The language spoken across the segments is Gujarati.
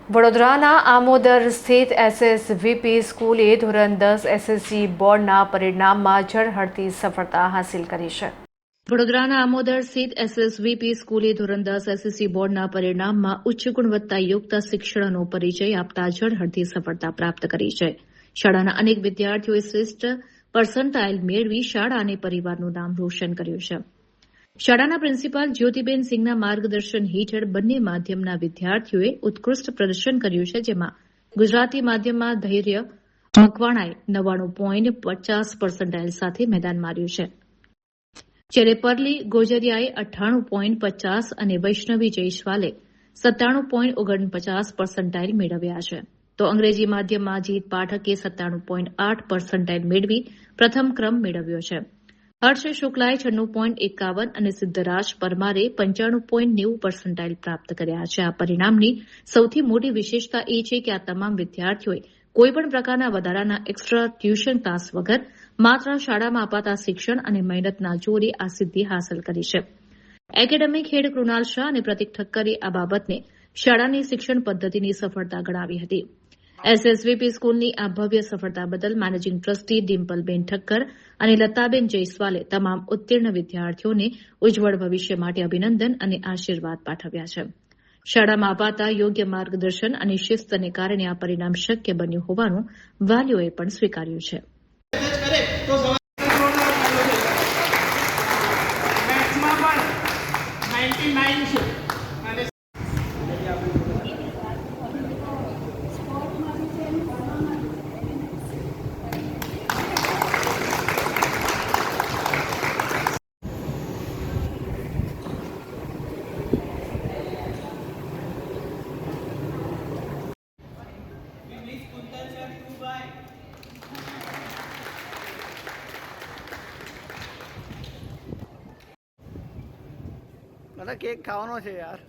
વડોદરાના આમોદર સ્થિત એસએસવીપી સ્કૂલે ધોરણ 10 એસએસસી બોર્ડના પરિણામમાં ઝળહળતી સફળતા હાંસલ કરી છે. વડોદરાના આમોદર સ્થિત એસએસવીપી સ્કૂલે ધોરણ 10 એસએસસી બોર્ડના પરિણામમાં ઉચ્ચ ગુણવત્તાયુક્ત શિક્ષણનો પરિચય આપતા ઝળહળતી સફળતા પ્રાપ્ત કરી છે. શાળાના અનેક વિદ્યાર્થીઓએ શ્રેષ્ઠ પર્સન્ટાઇલ મેળવી શાળા અને પરિવારનું નામ રોશન કર્યું છે. શાળાના પ્રિન્સિપાલ જ્યોતિબેન સિંઘના માર્ગદર્શન હેઠળ બંને માધ્યમના વિદ્યાર્થીઓએ ઉત્કૃષ્ટ પ્રદર્શન કર્યું છે, જેમાં ગુજરાતી માધ્યમમાં ધૈર્ય મકવાણાએ 99.50% સાથે મેદાન માર્યું છે, જ્યારે પરલી ગોજરિયાએ 98.50 અને વૈષ્ણવી જયસ્વાલે 97.49% મેળવ્યા છે. તો અંગ્રેજી માધ્યમમાં જીત પાઠકે 97.8% મેળવી પ્રથમ ક્રમ મેળવ્યો છે. હર્ષ શુક્લાએ 96.51 અને સિદ્ધરાજ પરમારે 95.90% પ્રાપ્ત કર્યા છે. આ પરિણામની સૌથી મોટી વિશેષતા એ છે કે આ તમામ વિદ્યાર્થીઓએ કોઈપણ પ્રકારના વધારાના એક્સ્ટ્રા ટ્યુશન ક્લાસ વગર માત્ર શાળામાં અપાતા શિક્ષણ અને મહેનતના જોરે આ સિદ્ધિ હાંસલ કરી છે. એકેડેમિક હેડ કૃણાલ શાહ અને પ્રતિક ઠક્કરે આ બાબતને શાળાની શિક્ષણ પદ્ધતિની સફળતા ગણાવી હતી. એસએસવીપી સ્કૂલની આ ભવ્ય સફળતા બદલ મેનેજિંગ ટ્રસ્ટી ડિમ્પલબેન ઠક્કર અને લતાબેન જયસ્વાલે તમામ ઉત્તીર્ણ વિદ્યાર્થીઓને ઉજ્જવળ ભવિષ્ય માટે અભિનંદન અને આશીર્વાદ પાઠવ્યા છે. શાળામાં અપાતા યોગ્ય માર્ગદર્શન અને શિસ્તને કારણે આ પરિણામ શક્ય બન્યું હોવાનું વાલીઓએ પણ સ્વીકાર્યું છે. મને કેક ખાવાનો છે યાર.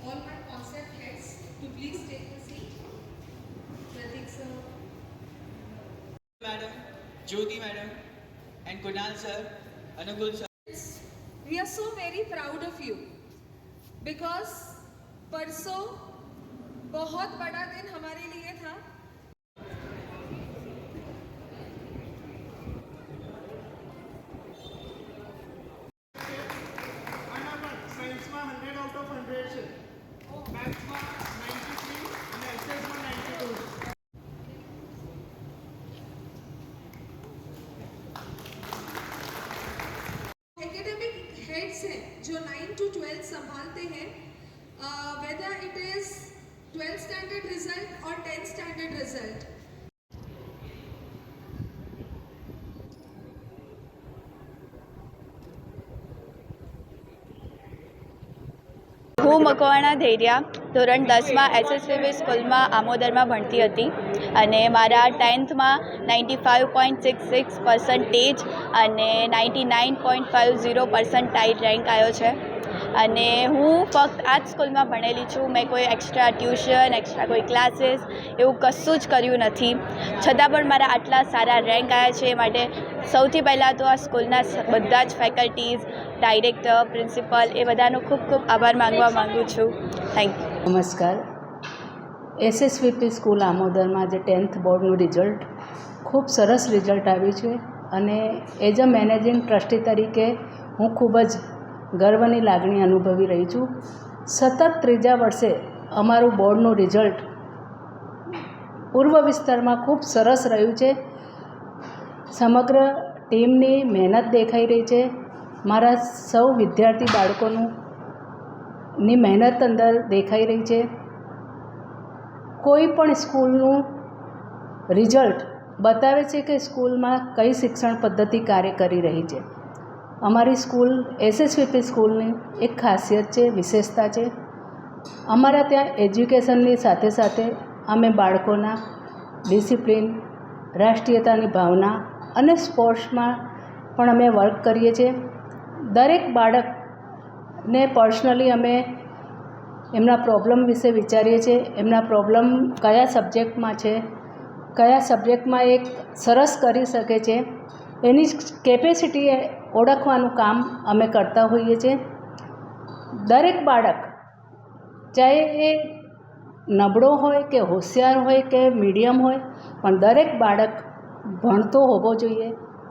All my concept heads to please take a seat. Pratik sir, Madam, Jyoti Madam, and Kunal sir, Anugul sir. we are so very proud of you because परसों बहुत बड़ा दिन हमारे लिए था. સાયન્સમાં 100 આઉટ ઓફ 100 છે, મેથ્સમાં 93 અને એસએસમાં 92 છે. एकेडमिक हेड्स हैं जो 9 to 12 संभालते हैं, whether it is 12th standard result or 10th standard result. હું મકવાણા ધૈર્યા ધોરણ 10માં એસએસવીપી સ્કૂલમાં આમોદરમાં ભણતી હતી અને મારા 10thમાં 95.66% અને 99.50% રેન્ક આવ્યો છે. અને હું ફક્ત આ જ સ્કૂલમાં ભણેલી છું. મેં કોઈ એક્સ્ટ્રા ટ્યુશન, એક્સ્ટ્રા કોઈ ક્લાસીસ એવું કશું જ કર્યું નથી, છતાં પણ મારા આટલા સારા રેન્ક આવ્યા છે. એ માટે સૌથી પહેલાં તો આ સ્કૂલના બધા જ ફેકલ્ટીઝ, ડાયરેક્ટર, પ્રિન્સિપલ એ બધાનો ખૂબ ખૂબ આભાર માગવા માગું છું. Thank you. નમસ્કાર. એસએસવીપી સ્કૂલ આમોદરમાં જે 10th બોર્ડનું રિઝલ્ટ ખૂબ સરસ રિઝલ્ટ આવ્યું છે અને એઝ અ મેનેજિંગ ટ્રસ્ટી તરીકે હું ખૂબ જ ગર્વની લાગણી અનુભવી રહી છું. સતત ત્રીજા વર્ષે અમારું બોર્ડનું રિઝલ્ટ પૂર્વ વિસ્તારમાં ખૂબ સરસ રહ્યું છે. સમગ્ર ટીમની મહેનત દેખાઈ રહી છે. મારા સૌ વિદ્યાર્થી બાળકોની મહેનત અંદર દેખાઈ રહી છે. કોઈ પણ સ્કૂલનું રિઝલ્ટ બતાવે છે કે સ્કૂલમાં કઈ શિક્ષણ પદ્ધતિ કાર્ય કરી રહી છે. અમારી સ્કૂલ એસએસવીપી સ્કૂલની એક ખાસિયત છે, વિશેષતા છે. અમારા ત્યાં એજ્યુકેશનની સાથે સાથે અમે બાળકોના ડિસિપ્લિન, રાષ્ટ્રીયતાની ભાવના અને સ્પોર્ટ્સમાં પણ અમે વર્ક કરીએ છીએ. દરેક બાળકને પર્સનલી અમે એમના પ્રોબ્લેમ વિશે વિચારીએ છીએ. એમના પ્રોબ્લેમ કયા સબ્જેક્ટમાં છે, કયા સબ્જેક્ટમાં એક સરસ કરી શકે છે, એની કેપેસિટી ઓળખવાનું કામ અમે કરતા હોઈએ છીએ. દરેક બાળક ચાહે એ નબળો હોય કે હોશિયાર હોય કે મીડિયમ હોય, પણ દરેક બાળક ભણતો હોવો જોઈએ.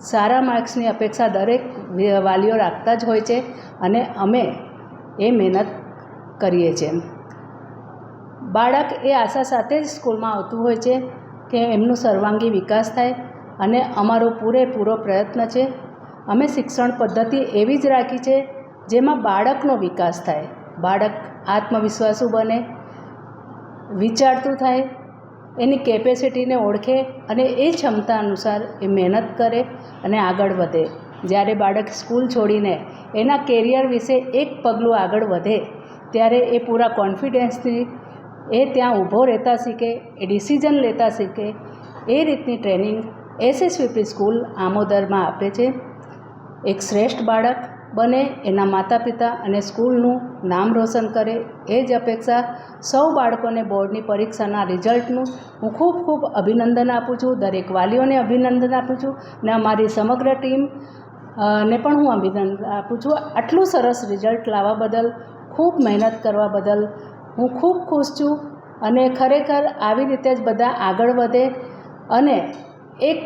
સારા માર્ક્સની અપેક્ષા દરેક વાલીઓ રાખતા જ હોય છે અને અમે એ મહેનત કરીએ છીએ. બાળક એ આશા સાથે જ સ્કૂલમાં આવતું હોય છે કે એમનું સર્વાંગી વિકાસ થાય અને અમારો પૂરેપૂરો પ્રયત્ન છે. અમે શિક્ષણ પદ્ધતિ એવી જ રાખી છે જેમાં બાળકનો વિકાસ થાય, બાળક આત્મવિશ્વાસુ બને, વિચારતું થાય, એની કેપેસિટીને ઓળખે અને એ ક્ષમતા અનુસાર એ મહેનત કરે અને આગળ વધે. જ્યારે બાળક સ્કૂલ છોડીને એના કેરિયર વિશે એક પગલું આગળ વધે ત્યારે એ પૂરા કોન્ફિડન્સથી એ ત્યાં ઊભો રહેતા શીખે, એ ડિસિઝન લેતા શીખે. એ રીતની ટ્રેનિંગ એસએસવીપી સ્કૂલ આમોદરમાં આપે છે. એક શ્રેષ્ઠ બાળક બને, એના માતા પિતા અને સ્કૂલનું નામ રોશન કરે, એ જ અપેક્ષા સૌ બાળકોને બોર્ડની પરીક્ષાના રિઝલ્ટનું હું ખૂબ ખૂબ અભિનંદન આપું છું. દરેક વાલીઓને અભિનંદન આપું છું અને અમારી સમગ્ર ટીમ ને પણ હું અભિનંદન આપું છું. આટલું સરસ રિઝલ્ટ લાવવા બદલ, ખૂબ મહેનત કરવા બદલ હું ખૂબ ખુશ છું અને ખરેખર આવી રીતે જ બધા આગળ વધે અને એક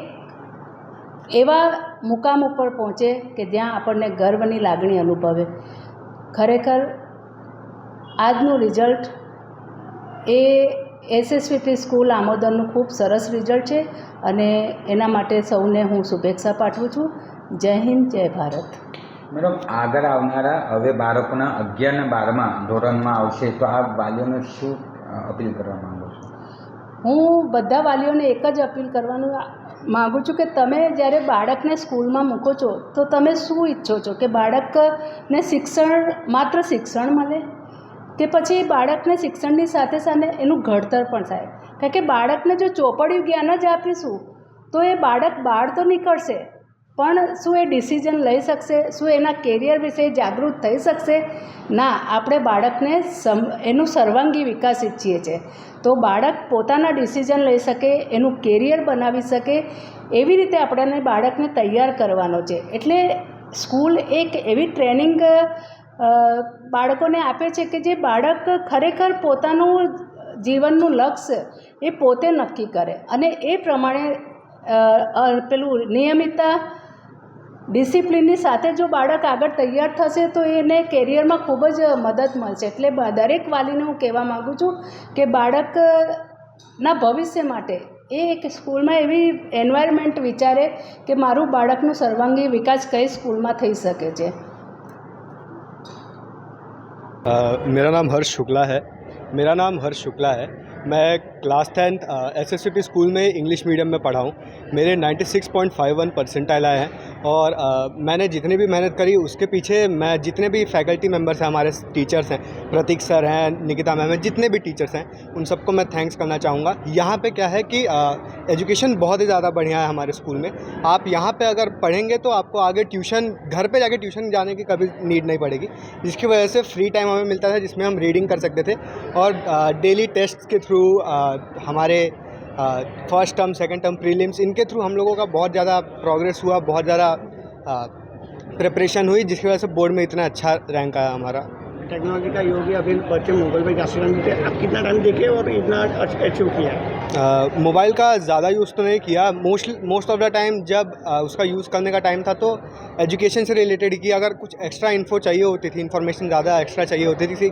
એવા મુકામ ઉપર પહોંચે કે જ્યાં આપણને ગર્વની લાગણી અનુભવે. ખરેખર આજનું રિઝલ્ટ એ એસએસવીપી સ્કૂલ આમોદરનું ખૂબ સરસ રિઝલ્ટ છે અને એના માટે સૌને હું શુભેચ્છા પાઠવું છું. જય હિન્દ, જય ભારત. મેડમ, આગળ આવનારા હવે બાળકોના 11 અને 12મા ધોરણમાં આવશે તો આ વાલીઓને શું અપીલ કરવા માંગો છો? હું બધા વાલીઓને એક જ અપીલ કરવાનું માગું છું કે તમે જ્યારે બાળકને સ્કૂલમાં મૂકો છો તો તમે શું ઈચ્છો છો કે બાળકને માત્ર શિક્ષણ મળે કે પછી બાળકને શિક્ષણની સાથે સાથે એનું ઘડતર પણ થાય? કારણ કે બાળકને જો ચોપડિયું જ્ઞાન જ આપીશું તો એ બાળક બહાર તો નીકળશે, પણ શું એ ડિસિઝન લઈ શકશે? શું એના કેરિયર વિશે જાગૃત થઈ શકશે? ના, આપણે બાળકને એનું સર્વાંગી વિકાસ ઈચ્છીએ છીએ. તો બાળક પોતાના ડિસિઝન લઈ શકે, એનું કેરિયર બનાવી શકે, એવી રીતે આપણને બાળકને તૈયાર કરવાનો છે. એટલે સ્કૂલ એક એવી ટ્રેનિંગ બાળકોને આપે છે કે જે બાળક ખરેખર પોતાનું જીવનનું લક્ષ્ય એ પોતે નક્કી કરે અને એ પ્રમાણે પેલું નિયમિતતા, ડિસિપ્લિનની સાથે જો બાળક આગળ તૈયાર થશે તો એને કેરિયરમાં ખૂબ જ મદદ મળશે. એટલે દરેક વાલીને હું કહેવા માગું છું કે બાળકના ભવિષ્ય માટે એ એક સ્કૂલમાં એવી એન્વાયરમેન્ટ વિચારે કે મારું બાળકનું સર્વાંગી વિકાસ કઈ સ્કૂલમાં થઈ શકે છે. मेरा नाम हर्ष शुक्ला है. मैं क्लास 10th एसएसवीपी स्कूल में इंग्लिश मीडियम में पढ़ा हूँ. मेरे 96.51 परसेंटाइल आए हैं और मैंने जितनी भी मेहनत करी उसके पीछे मैं जितने भी फैकल्टी मेंबर्स हैं, हमारे टीचर्स हैं, प्रतीक सर हैं, निकिता मैम हैं, जितने भी टीचर्स हैं उन सबको मैं थैंक्स करना चाहूँगा. यहाँ पे क्या है कि एजुकेशन बहुत ही ज़्यादा बढ़िया है हमारे स्कूल में. आप यहाँ पे अगर पढ़ेंगे तो आपको आगे ट्यूशन, घर पे जाके ट्यूशन जाने की कभी नीड नहीं पड़ेगी, जिसकी वजह से फ्री टाइम हमें मिलता था जिसमें हम रीडिंग कर सकते थे और डेली टेस्ट के थ्रू हमारे first term, second term, prelims, इनके थ्रू हम लोगों का बहुत ज़्यादा प्रोग्रेस हुआ, बहुत ज़्यादा प्रिपरेशन हुई, जिसकी वजह से बोर्ड में इतना अच्छा रैंक आया हमारा. टेक्नोलॉजी का योग है, अभी बच्चे मोबाइल पर जाते रहते हैं. आप कितना टाइम देखे और इतना अचीव किया? मोबाइल का ज़्यादा यूज़ तो नहीं किया. मोस्ट ऑफ द टाइम जब उसका यूज़ करने का टाइम था तो एजुकेशन से रिलेटेड की अगर कुछ एक्स्ट्रा इन्फो चाहिए होती थी, इन्फॉर्मेशन ज़्यादा एक्स्ट्रा चाहिए होती थी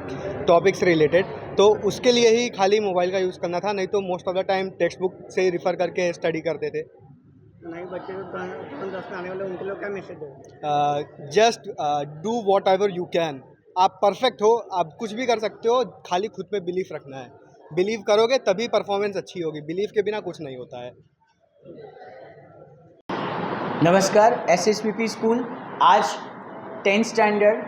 टॉपिक से रिलेटेड, तो उसके लिए ही खाली मोबाइल का यूज़ करना था. नहीं तो most of the time text book से रिफ़र करके स्टडी करते थे. नए बच्चे जो 10 में आने वाले उनके लिए क्या मैसेज दो? Just do what ever you can. आप परफेक्ट हो, आप कुछ भी कर सकते हो, खाली खुद पे बिलीफ रखना है. बिलीव करोगे तभी परफॉर्मेंस अच्छी होगी, बिलीव के बिना कुछ नहीं होता है. नमस्कार, एसएसवीपी स्कूल आज 10th स्टैंडर्ड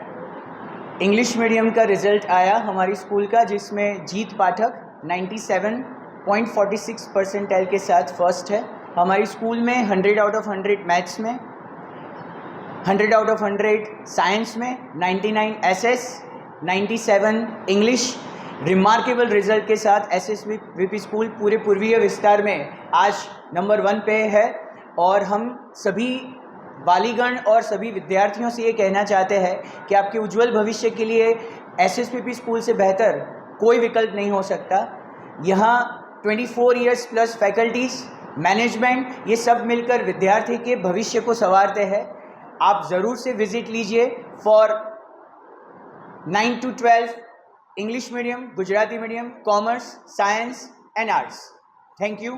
इंग्लिश मीडियम का रिज़ल्ट आया हमारी स्कूल का, जिसमें जीत पाठक 97.46 परसेंटाइल के साथ फर्स्ट है. हमारी स्कूल में 100 आउट ऑफ 100 मैथ्स में, 100 आउट ऑफ 100 साइंस में, 99 एसएस, 97 इंग्लिश. रिमार्केबल रिजल्ट के साथ एसएसवीपी स्कूल पूरे पूर्वीय विस्तार में आज नंबर 1 पे है और हम सभी वालीगण और सभी विद्यार्थियों से ये कहना चाहते हैं कि आपके उज्जवल भविष्य के लिए SSPP स्कूल से बेहतर कोई विकल्प नहीं हो सकता। यहाँ 24 इयर्स प्लस फैकल्टीज़, मैनेजमेंट, ये सब मिलकर विद्यार्थी के भविष्य को संवारते हैं। आप ज़रूर से विज़िट लीजिए for 9 to 12 English medium, Gujarati medium, commerce, science and arts. Thank you.